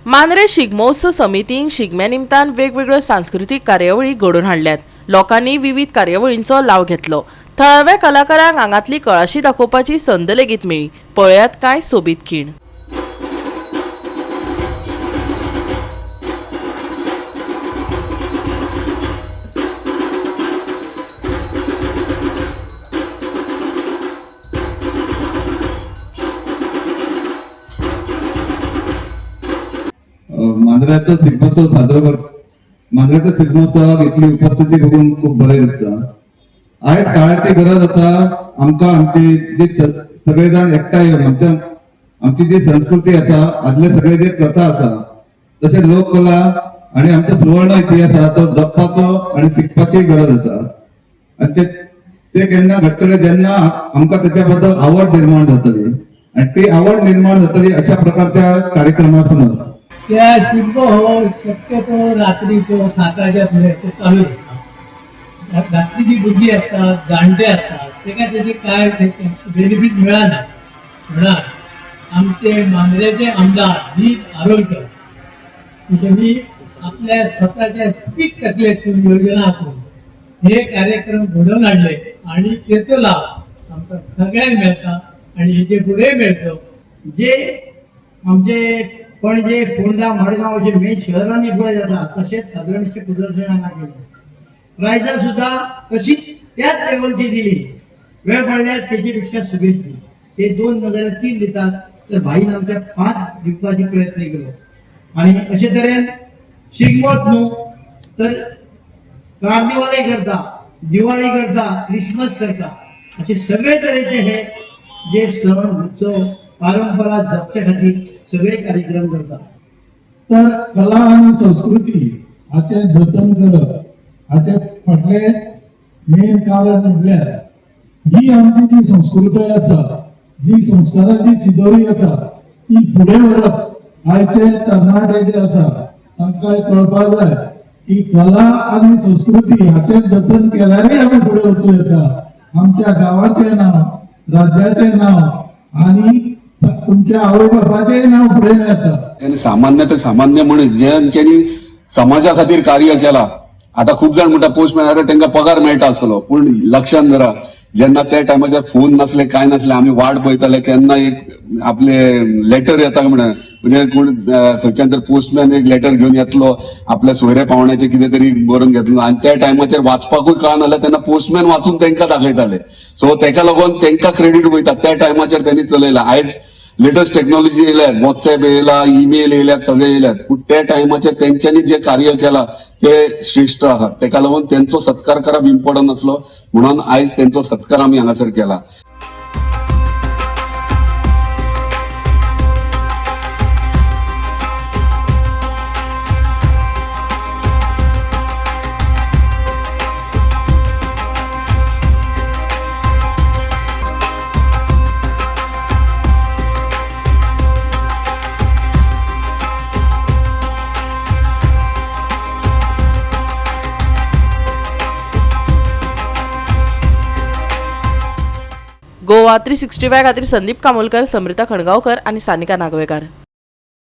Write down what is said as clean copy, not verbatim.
मांद्रे शिगमोत्सव समितीन शिगम्या निमतान वेगवेगळ्यो सांस्कृतिक कार्यावळी घडोवन हाडल्यात। लोकांनी विविध कार्यावळींचो लाव घेतलो। थळाव्या कलाकारांक हांगातली कळाशी दाखोवपाची संद लेगीत मेळ्ळी। पळयात कांय सोबीत खीण। मांद्र्याचा शिगमोत्सव मांद्र्याच्या शिगमोत्सवाक इतली उपस्थिती बघून खूप बरें दिसता। आयज काळाची गरज आसा आमकां आमची जी सगळे जाण एकठांय येवन आमची जी संस्कृती आसा, आदले सगळे जे प्रथा आसा, तशें लोककला आणि आमचो सुवर्ण इतिहास आसा तो जपपाचो आणि शिकपाची गरज आसा। आणि ते केन्ना घडटले जेन्ना आमकां त्याच्या बद्दल आवड निर्माण जातली, आणि ती आवड निर्माण जातली अशा प्रकारच्या कार्यक्रमांतून। त्या शिगमो हो शक्यतो रात्रीचो 7च्या फुडें तो चालू जाता। रात्रीची भुरगीं असतात, जाणटे असतात, तेका तेजे काय बेनिफिट मेळना। म्हणून आमचे मांद्र्याचे आमदार दीप आरोलकर त्यांनी आपल्या स्वतःच्या स्पीक टॅकलेटून योजना आखून हे कार्यक्रम घडोवन हाडले आणि त्याचो लाभ आमकां सगळ्यांक मेळटा आणि हेचे फुडें मेळचो। जे आमचे पणजे, फोंडा, मडगांव अशे मेन शहरांनी पळय जाता तशेंच सादारणशे प्रदर्शन हांगा केलें। प्रायजां सुद्दां तशीच त्याच लेवलची दिली। वेळ पडल्यार तेचे पेक्षा सुबेज दिली। ते 2 नाजाल्यार 3 दितात, तर भाईन आमच्या 5 दिवपाची प्रयत्न केलो। आणि अशे तरेन शिगमोत न्हू तर कार्निवालय करता, दिवाळी करता, क्रिसमस करता, असे सगळे तरेचे हे जे सण उत्सव परंपरा जपचे खातीर सगळे कार्यक्रम करतात। तर कला आणि संस्कृती हाचे जतन करप हाचे फाटले मेन कारण म्हटल्यार ही आमची जी संस्कृती आसा, जी संस्काराची शिदोरी आसा, ती फुडें व्हरप आयचे तरणाटे जे आसा तांकां कळपाक जाय की कला आणि संस्कृती हाचे जतन केल्यारय आमी फुडें वचूं येता। आमच्या गांवाचें नांव, राज्याचें नांव आणि तुमच्या आवय बापाचें नांव फुडें येता। सामान्य ते सामान्य मनीस ज्यांच्यानी समाजा खातीर कार्य केला। आता खूप जाण म्हणटा पोस्टमॅन अरे तांकां पगार मेळटा आसलो, पण लक्षात धरा जेन्ना त्या टायमाचेर फोन नासले, काय नासले, आमी वाट पळयताले केन्ना एक आपले लेटर येता म्हणजे कोण खंयच्यान तर पोस्टमॅन एक लेटर घेवन येतलो, आपल्या सोयरे पावण्याचे कितें तरी बरोवन घेतलो, आणि त्या टायमाचेर वाचपाकूय कळनासलें तेन्ना पोस्टमॅन वाचून तांकां दाखयताले। सो ताका लागून तांकां क्रेडीट वयता। त्या टायमाचेर त्यांनी चलयला। आयज लेटेस्ट टेक्नॉलॉजी येयल्यात, व्हॉट्सएप येयला, ईमेल येयल्यात, सगळे येयल्यात, पण त्या टायमाचेर तेंच्यांनी जे कार्य केला ते श्रेष्ठ आहात। ताका लागून तेंचो सत्कार करप इम्पॉर्टंट आसलो, म्हणून आयज तेंचो सत्कार आमी हांगासर केला। गोवा 365 खातीर संदीप कामोलकर, समृता खणगांवकर आणि सानिका नागवेकर।